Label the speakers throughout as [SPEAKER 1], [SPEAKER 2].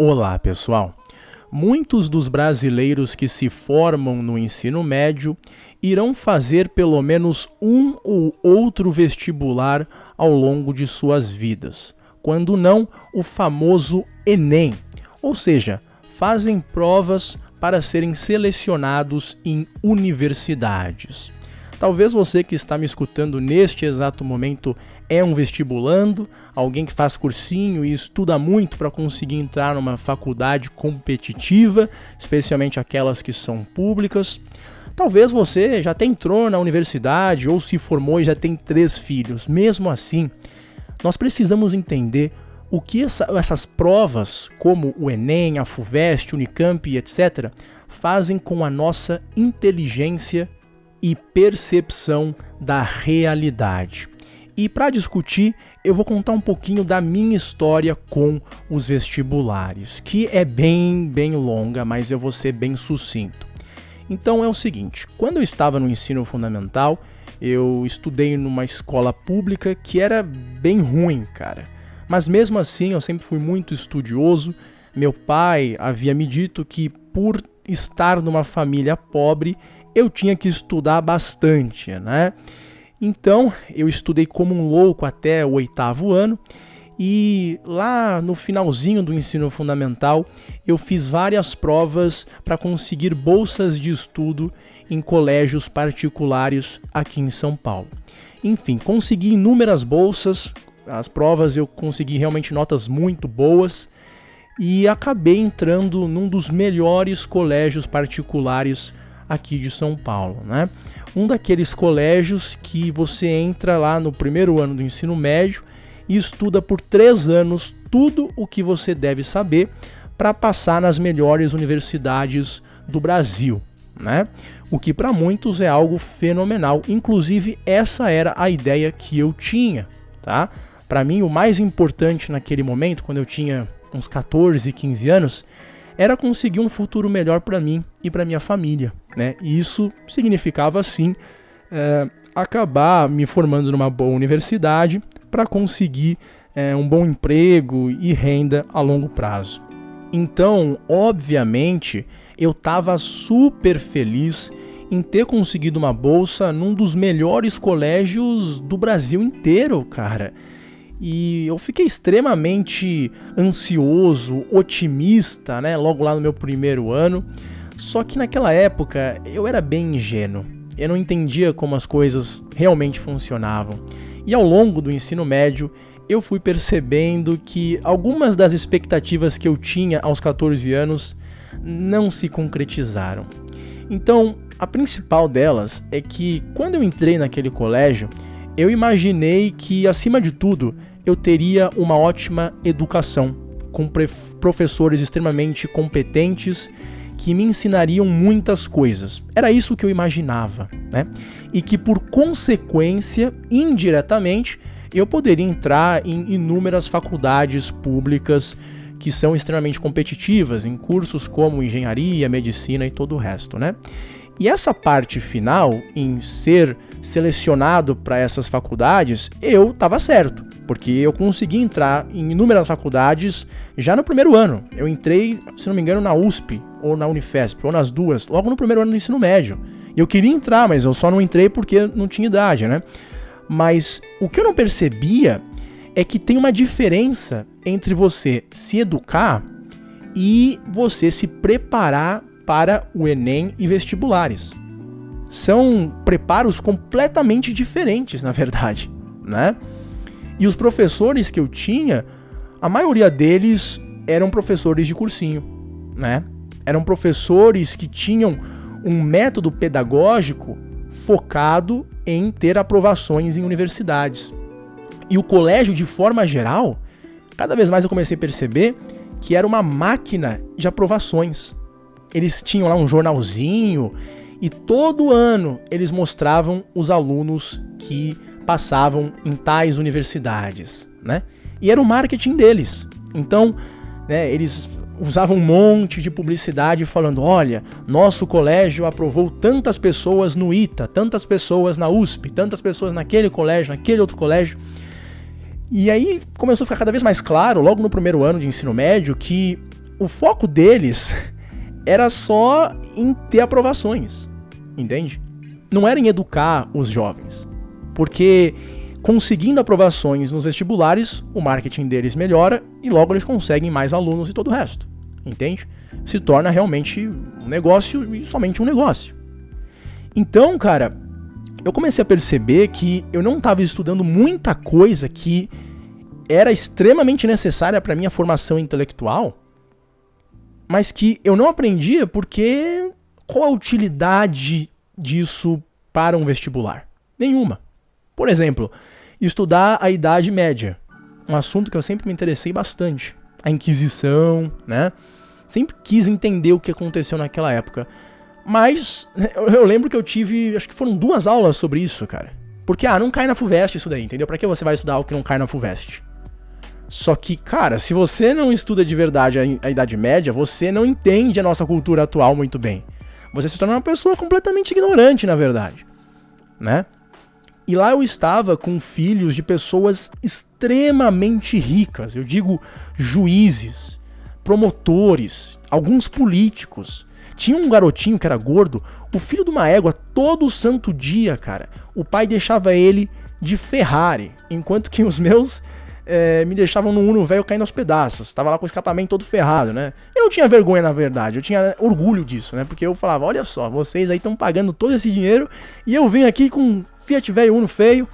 [SPEAKER 1] Olá, pessoal! Muitos dos brasileiros que se formam no ensino médio irão fazer pelo menos um ou outro vestibular ao longo de suas vidas, quando não o famoso Enem, ou seja, fazem provas para serem selecionados em universidades. Talvez você que está me escutando neste exato momento é um vestibulando, alguém que faz cursinho e estuda muito para conseguir entrar numa faculdade competitiva, especialmente aquelas que são públicas. Talvez você já até entrou na universidade ou se formou e já tem 3 filhos. Mesmo assim, nós precisamos entender o que essas provas, como o Enem, a FUVEST, Unicamp, etc., fazem com a nossa inteligência e percepção da realidade. E para discutir, eu vou contar um pouquinho da minha história com os vestibulares, que é bem longa, mas eu vou ser bem sucinto. Então é o seguinte, quando eu estava no ensino fundamental, eu estudei numa escola pública que era bem ruim, cara. Mas mesmo assim eu sempre fui muito estudioso. Meu pai havia me dito que por estar numa família pobre, eu tinha que estudar bastante, né? Então, eu estudei como um louco até o 8º ano e lá no finalzinho do ensino fundamental, eu fiz várias provas para conseguir bolsas de estudo em colégios particulares aqui em São Paulo. Enfim, consegui inúmeras bolsas, as provas eu consegui realmente notas muito boas e acabei entrando num dos melhores colégios particulares aqui de São Paulo, né? Um daqueles colégios que você entra lá no primeiro ano do ensino médio e estuda por 3 anos tudo o que você deve saber para passar nas melhores universidades do Brasil, né? O que para muitos é algo fenomenal. Inclusive, essa era a ideia que eu tinha, tá? Para mim, o mais importante naquele momento, quando eu tinha uns 14, 15 anos, era conseguir um futuro melhor para mim e para minha família, né? E isso significava, sim, acabar me formando numa boa universidade para conseguir um bom emprego e renda a longo prazo. Então, obviamente, eu estava super feliz em ter conseguido uma bolsa num dos melhores colégios do Brasil inteiro, cara. E eu fiquei extremamente ansioso, otimista, né, logo lá no meu primeiro ano. Só que naquela época eu era bem ingênuo. Eu não entendia como as coisas realmente funcionavam. E ao longo do ensino médio eu fui percebendo que algumas das expectativas que eu tinha aos 14 anos não se concretizaram. Então, a principal delas é que quando eu entrei naquele colégio, eu imaginei que, acima de tudo, eu teria uma ótima educação, com professores extremamente competentes que me ensinariam muitas coisas. Era isso que eu imaginava, né? E que, por consequência, indiretamente, eu poderia entrar em inúmeras faculdades públicas que são extremamente competitivas, em cursos como engenharia, medicina e todo o resto, né? E essa parte final, em ser selecionado para essas faculdades, eu estava certo, porque eu consegui entrar em inúmeras faculdades já no primeiro ano. Eu entrei, se não me engano, na USP, ou na Unifesp, ou nas duas, logo no primeiro ano do ensino médio. E eu queria entrar, mas eu só não entrei porque não tinha idade, né? Mas o que eu não percebia é que tem uma diferença entre você se educar e você se preparar para o Enem e vestibulares. São preparos completamente diferentes, na verdade, né? E os professores que eu tinha, a maioria deles eram professores de cursinho, né? Eram professores que tinham um método pedagógico focado em ter aprovações em universidades. E o colégio, de forma geral, cada vez mais eu comecei a perceber que era uma máquina de aprovações. Eles tinham lá um jornalzinho e todo ano eles mostravam os alunos que passavam em tais universidades, né? E era o marketing deles. Então, né, eles usavam um monte de publicidade falando, olha, nosso colégio aprovou tantas pessoas no ITA, tantas pessoas na USP, tantas pessoas naquele colégio, naquele outro colégio. E aí começou a ficar cada vez mais claro, logo no primeiro ano de ensino médio, que o foco deles era só em ter aprovações, entende? Não era em educar os jovens, porque conseguindo aprovações nos vestibulares, o marketing deles melhora e logo eles conseguem mais alunos e todo o resto, entende? Se torna realmente um negócio e somente um negócio. Então, cara, eu comecei a perceber que eu não estava estudando muita coisa que era extremamente necessária para minha formação intelectual, mas que eu não aprendia porque qual a utilidade disso para um vestibular? Nenhuma. Por exemplo, estudar a Idade Média, um assunto que eu sempre me interessei bastante. A Inquisição, né? Sempre quis entender o que aconteceu naquela época. Mas eu lembro que eu tive, acho que foram 2 aulas sobre isso, cara. Porque, não cai na FUVEST isso daí, entendeu? Pra que você vai estudar algo que não cai na FUVEST? Só que, cara, se você não estuda de verdade a Idade Média, você não entende a nossa cultura atual muito bem. Você se torna uma pessoa completamente ignorante, na verdade, né? E lá eu estava com filhos de pessoas extremamente ricas. Eu digo juízes, promotores, alguns políticos. Tinha um garotinho que era gordo, o filho de uma égua, todo santo dia, cara. O pai deixava ele de Ferrari, enquanto que os meus me deixavam no Uno velho caindo aos pedaços. Tava lá com o escapamento todo ferrado, né? Eu não tinha vergonha, na verdade, eu tinha orgulho disso, né? Porque eu falava, olha só, vocês aí estão pagando todo esse dinheiro e eu venho aqui com Fiat velho Uno feio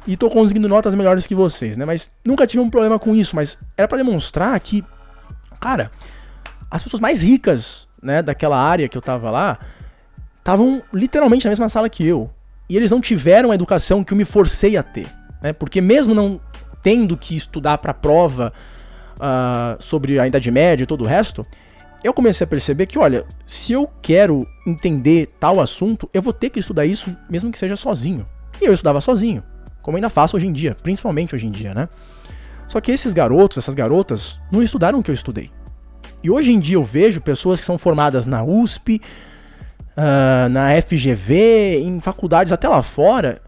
[SPEAKER 1] e tô conseguindo notas melhores que vocês, né? Mas nunca tive um problema com isso, mas era pra demonstrar que, cara, as pessoas mais ricas, né, daquela área que eu tava lá, estavam literalmente na mesma sala que eu. E eles não tiveram a educação que eu me forcei a ter, né? Porque mesmo não tendo que estudar pra prova sobre a Idade Média e todo o resto, eu comecei a perceber que, olha, se eu quero entender tal assunto, eu vou ter que estudar isso mesmo que seja sozinho. E eu estudava sozinho, como ainda faço hoje em dia, principalmente hoje em dia, né? Só que esses garotos, essas garotas, não estudaram o que eu estudei. E hoje em dia eu vejo pessoas que são formadas na USP, na FGV, em faculdades até lá fora,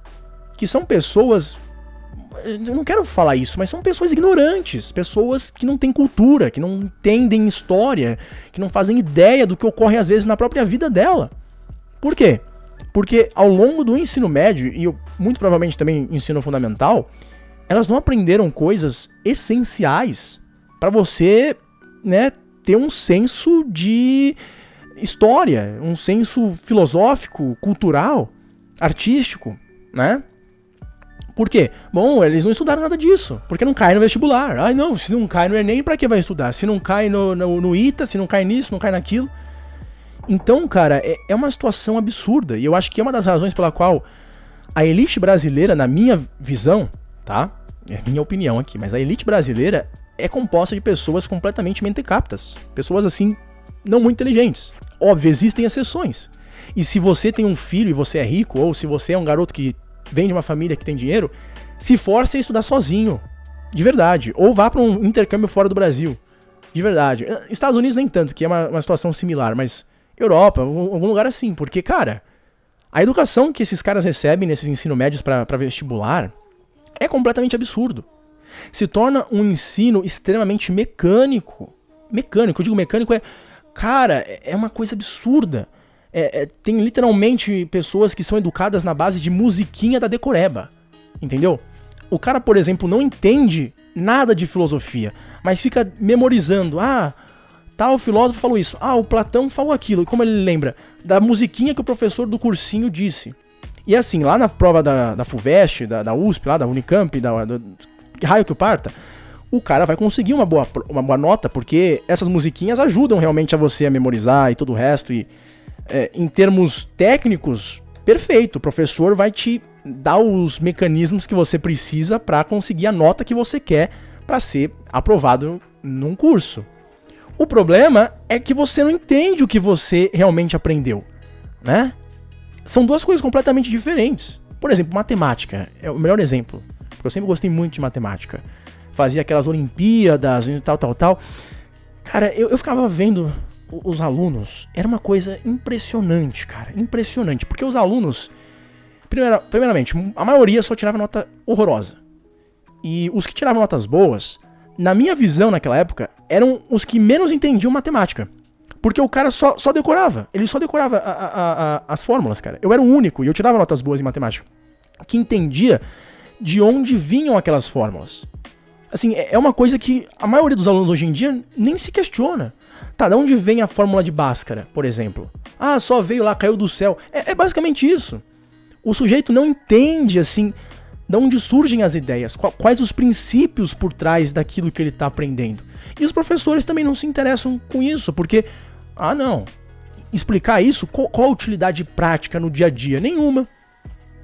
[SPEAKER 1] que são pessoas, eu não quero falar isso, mas são pessoas ignorantes, pessoas que não têm cultura, que não entendem história, que não fazem ideia do que ocorre às vezes na própria vida dela. Por quê? Porque ao longo do ensino médio, e muito provavelmente também ensino fundamental, elas não aprenderam coisas essenciais para você, né, ter um senso de história, um senso filosófico, cultural, artístico, né? Por quê? Bom, eles não estudaram nada disso, porque não cai no vestibular. Ai não, se não cai no Enem, pra que vai estudar? Se não cai no ITA, se não cai nisso, não cai naquilo. Então, cara, é uma situação absurda, e eu acho que é uma das razões pela qual a elite brasileira, na minha visão, tá? É minha opinião aqui, mas a elite brasileira é composta de pessoas completamente mentecaptas. Pessoas, assim, não muito inteligentes. Óbvio, existem exceções. E se você tem um filho e você é rico, ou se você é um garoto que vem de uma família que tem dinheiro, se force a estudar sozinho, de verdade. Ou vá para um intercâmbio fora do Brasil, de verdade. Estados Unidos nem tanto, que é uma situação similar, mas Europa, algum lugar assim. Porque, cara, a educação que esses caras recebem nesses ensino médios para vestibular é completamente absurdo. Se torna um ensino extremamente mecânico. Mecânico, eu digo mecânico cara, é uma coisa absurda. Tem literalmente pessoas que são educadas na base de musiquinha da decoreba, entendeu? O cara, por exemplo, não entende nada de filosofia, mas fica memorizando. Tal filósofo falou isso. O Platão falou aquilo. Como ele lembra? Da musiquinha que o professor do cursinho disse. E assim, lá na prova da FUVEST, da USP, lá da Unicamp, que raio que o parta, o cara vai conseguir uma boa nota, porque essas musiquinhas ajudam realmente a você a memorizar e todo o resto. E em termos técnicos, perfeito. O professor vai te dar os mecanismos que você precisa para conseguir a nota que você quer para ser aprovado num curso. O problema é que você não entende o que você realmente aprendeu, né? São duas coisas completamente diferentes. Por exemplo, matemática é o melhor exemplo, porque eu sempre gostei muito de matemática. Fazia aquelas Olimpíadas e tal. Cara, eu ficava vendo os alunos, era uma coisa impressionante, cara, impressionante, porque os alunos, primeiramente, a maioria só tirava nota horrorosa, e os que tiravam notas boas, na minha visão naquela época, eram os que menos entendiam matemática. Porque o cara só decorava. Ele só decorava as fórmulas, cara. Eu era o único, e eu tirava notas boas em matemática, que entendia de onde vinham aquelas fórmulas. Assim, é uma coisa que a maioria dos alunos hoje em dia nem se questiona. Tá, de onde vem a fórmula de Bhaskara, por exemplo? Ah, só veio lá, caiu do céu. É basicamente isso. O sujeito não entende, assim, de onde surgem as ideias, quais os princípios por trás daquilo que ele está aprendendo. E os professores também não se interessam com isso, porque, não, explicar isso, qual a utilidade prática no dia a dia? Nenhuma.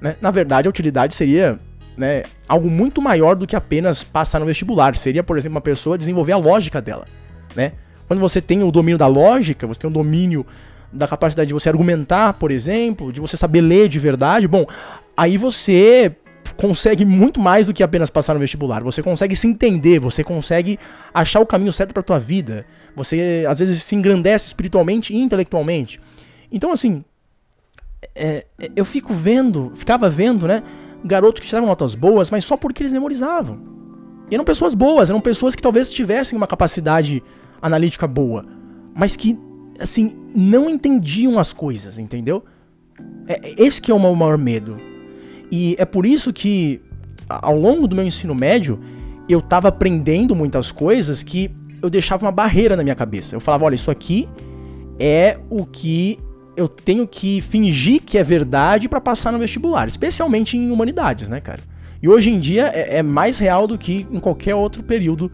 [SPEAKER 1] Né? Na verdade, a utilidade seria, né, algo muito maior do que apenas passar no vestibular. Seria, por exemplo, uma pessoa desenvolver a lógica dela. Né? Quando você tem o domínio da lógica, você tem o domínio da capacidade de você argumentar, por exemplo, de você saber ler de verdade, bom, aí você consegue muito mais do que apenas passar no vestibular. Você consegue se entender, você consegue achar o caminho certo para tua vida. Você, às vezes, se engrandece espiritualmente e intelectualmente. Então, assim, eu ficava vendo, né, garotos que tiravam notas boas, mas só porque eles memorizavam. E eram pessoas boas, eram pessoas que talvez tivessem uma capacidade analítica boa, mas que, assim, não entendiam as coisas, entendeu? Esse que é o meu maior medo. E é por isso que, ao longo do meu ensino médio, eu tava aprendendo muitas coisas que eu deixava uma barreira na minha cabeça. Eu falava, olha, isso aqui é o que eu tenho que fingir que é verdade pra passar no vestibular, especialmente em humanidades, né, cara? E hoje em dia é mais real do que em qualquer outro período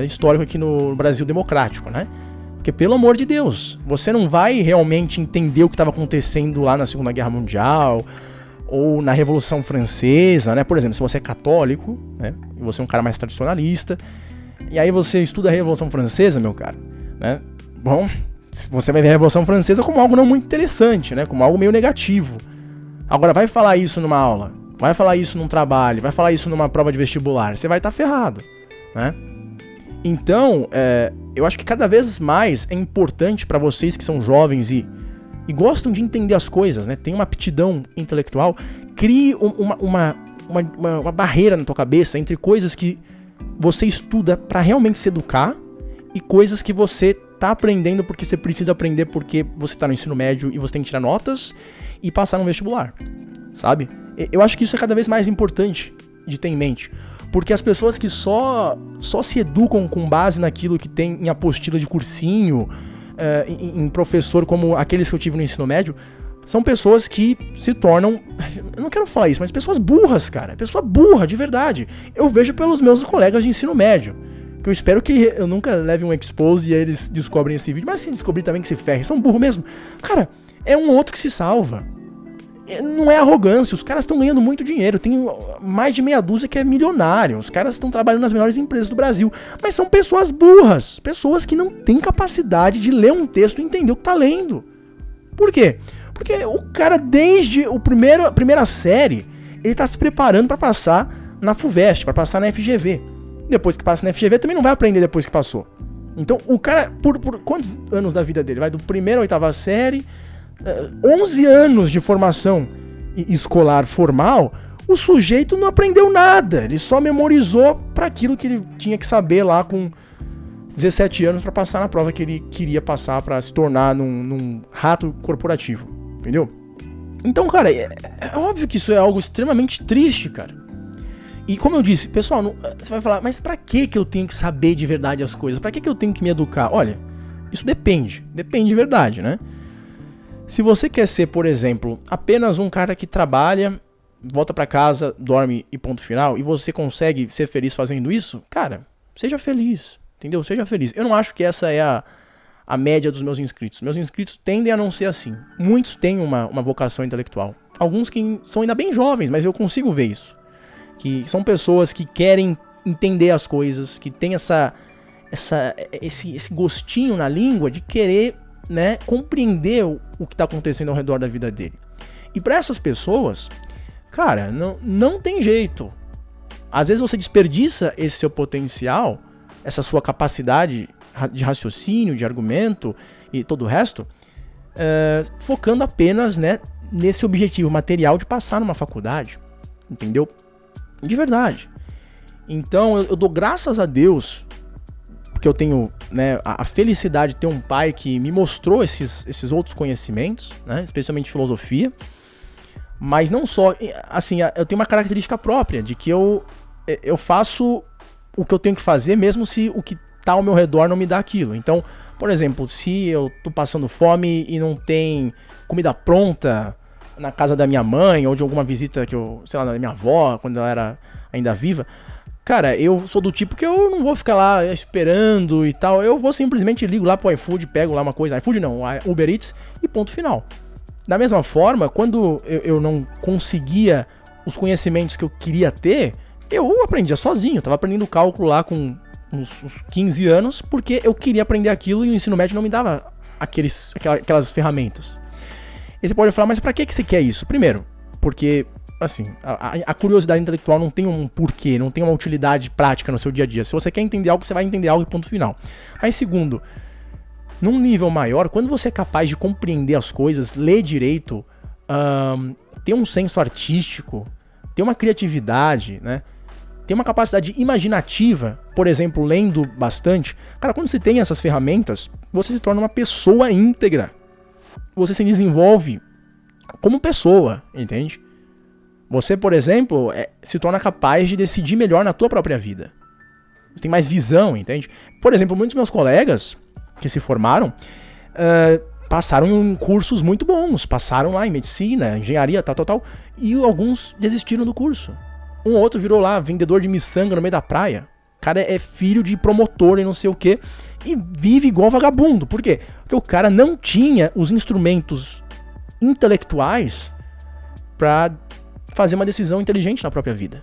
[SPEAKER 1] histórico aqui no Brasil democrático, né? Porque, pelo amor de Deus, você não vai realmente entender o que estava acontecendo lá na Segunda Guerra Mundial ou na Revolução Francesa, né? Por exemplo, se você é católico, né? E você é um cara mais tradicionalista, e aí você estuda a Revolução Francesa, meu cara, né? Bom, você vai ver a Revolução Francesa como algo não muito interessante, né? Como algo meio negativo. Agora, vai falar isso numa aula, vai falar isso num trabalho, vai falar isso numa prova de vestibular, você vai estar ferrado, né? Então, eu acho que cada vez mais é importante para vocês que são jovens e gostam de entender as coisas, né? Tem uma aptidão intelectual, crie uma barreira na tua cabeça entre coisas que você estuda para realmente se educar e coisas que você tá aprendendo porque você precisa aprender porque você tá no ensino médio e você tem que tirar notas e passar no vestibular, sabe? Eu acho que isso é cada vez mais importante de ter em mente. Porque as pessoas que só se educam com base naquilo que tem em apostila de cursinho, em professor como aqueles que eu tive no ensino médio, são pessoas que se tornam, eu não quero falar isso, mas pessoas burras, cara. Pessoa burra, de verdade. Eu vejo pelos meus colegas de ensino médio, que eu espero que eu nunca leve um expose e aí eles descobrem esse vídeo, mas se descobrir também que se ferre, são burros mesmo. Cara, é um outro que se salva. Não é arrogância, os caras estão ganhando muito dinheiro, tem mais de meia dúzia que é milionário, os caras estão trabalhando nas melhores empresas do Brasil, mas são pessoas burras, pessoas que não têm capacidade de ler um texto e entender o que tá lendo. Por quê? Porque o cara desde a primeira série, ele tá se preparando para passar na FUVEST, para passar na FGV. Depois que passa na FGV também não vai aprender depois que passou. Então o cara, por quantos anos da vida dele? Vai do primeiro à oitava série, 11 anos de formação escolar formal, o sujeito não aprendeu nada, ele só memorizou para aquilo que ele tinha que saber lá com 17 anos para passar na prova que ele queria passar para se tornar num rato corporativo, entendeu? Então, cara, é óbvio que isso é algo extremamente triste, cara. E como eu disse, pessoal, você vai falar, mas pra que eu tenho que saber de verdade as coisas? Pra que eu tenho que me educar? Olha, isso depende de verdade, né? Se você quer ser, por exemplo, apenas um cara que trabalha, volta pra casa, dorme e ponto final, e você consegue ser feliz fazendo isso, cara, seja feliz, entendeu? Seja feliz. Eu não acho que essa é a média dos meus inscritos. Meus inscritos tendem a não ser assim. Muitos têm uma vocação intelectual. Alguns que são ainda bem jovens, mas eu consigo ver isso. Que são pessoas que querem entender as coisas, que têm esse gostinho na língua de querer, né, compreender o que está acontecendo ao redor da vida dele. E para essas pessoas, cara, não tem jeito. Às vezes você desperdiça esse seu potencial, essa sua capacidade de raciocínio, de argumento e todo o resto, focando apenas, né, nesse objetivo material de passar numa faculdade, entendeu? De verdade. Então eu dou graças a Deus porque eu tenho, né, a felicidade de ter um pai que me mostrou esses outros conhecimentos, né, especialmente filosofia. Mas não só, assim, eu tenho uma característica própria, de que eu faço o que eu tenho que fazer, mesmo se o que tá ao meu redor não me dá aquilo. Então, por exemplo, se eu tô passando fome e não tem comida pronta na casa da minha mãe, ou de alguma visita que eu, sei lá, da minha avó, quando ela era ainda viva, cara, eu sou do tipo que eu não vou ficar lá esperando e tal, eu vou simplesmente ligo lá pro iFood, pego lá uma coisa, iFood não, Uber Eats, e ponto final. Da mesma forma, quando eu não conseguia os conhecimentos que eu queria ter, eu aprendia sozinho. Eu tava aprendendo cálculo lá com uns 15 anos, porque eu queria aprender aquilo e o ensino médio não me dava aquelas ferramentas. E você pode falar, mas pra que você quer isso? Primeiro, porque, assim, a curiosidade intelectual não tem um porquê, não tem uma utilidade prática no seu dia a dia. Se você quer entender algo, você vai entender algo e ponto final. Mas segundo, num nível maior, quando você é capaz de compreender as coisas, ler direito, ter um senso artístico, ter uma criatividade, né? Ter uma capacidade imaginativa, por exemplo, lendo bastante. Cara, quando você tem essas ferramentas, você se torna uma pessoa íntegra. Você se desenvolve como pessoa, entende? Você, por exemplo, se torna capaz de decidir melhor na tua própria vida. Você tem mais visão, entende? Por exemplo, muitos meus colegas que se formaram, passaram em cursos muito bons, passaram lá em medicina, engenharia, tal, e alguns desistiram do curso. Um ou outro virou lá vendedor de miçanga no meio da praia. O cara é filho de promotor e não sei o que, e vive igual vagabundo. Por quê? Porque o cara não tinha os instrumentos intelectuais para fazer uma decisão inteligente na própria vida.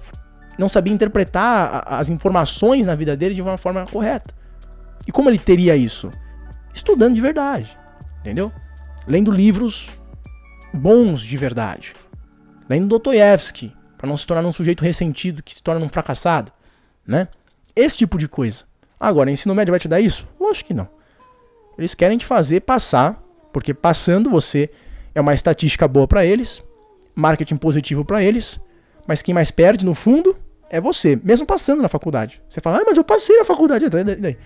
[SPEAKER 1] Não sabia interpretar as informações na vida dele de uma forma correta. E como ele teria isso? Estudando de verdade, entendeu? Lendo livros bons de verdade. Lendo Dostoiévski, para não se tornar um sujeito ressentido que se torna um fracassado, né? Esse tipo de coisa. Agora, ensino médio vai te dar isso? Lógico que não. Eles querem te fazer passar, porque passando você é uma estatística boa para eles, marketing positivo para eles, mas quem mais perde, no fundo, é você, mesmo passando na faculdade. Você fala, mas eu passei na faculdade. Daí.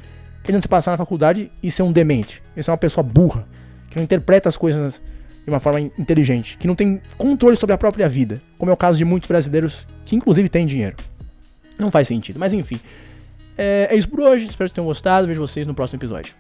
[SPEAKER 1] Querendo você passar na faculdade e ser um demente. Isso é uma pessoa burra, que não interpreta as coisas de uma forma inteligente, que não tem controle sobre a própria vida, como é o caso de muitos brasileiros que inclusive têm dinheiro. Não faz sentido, mas enfim. É isso por hoje, espero que tenham gostado, vejo vocês no próximo episódio.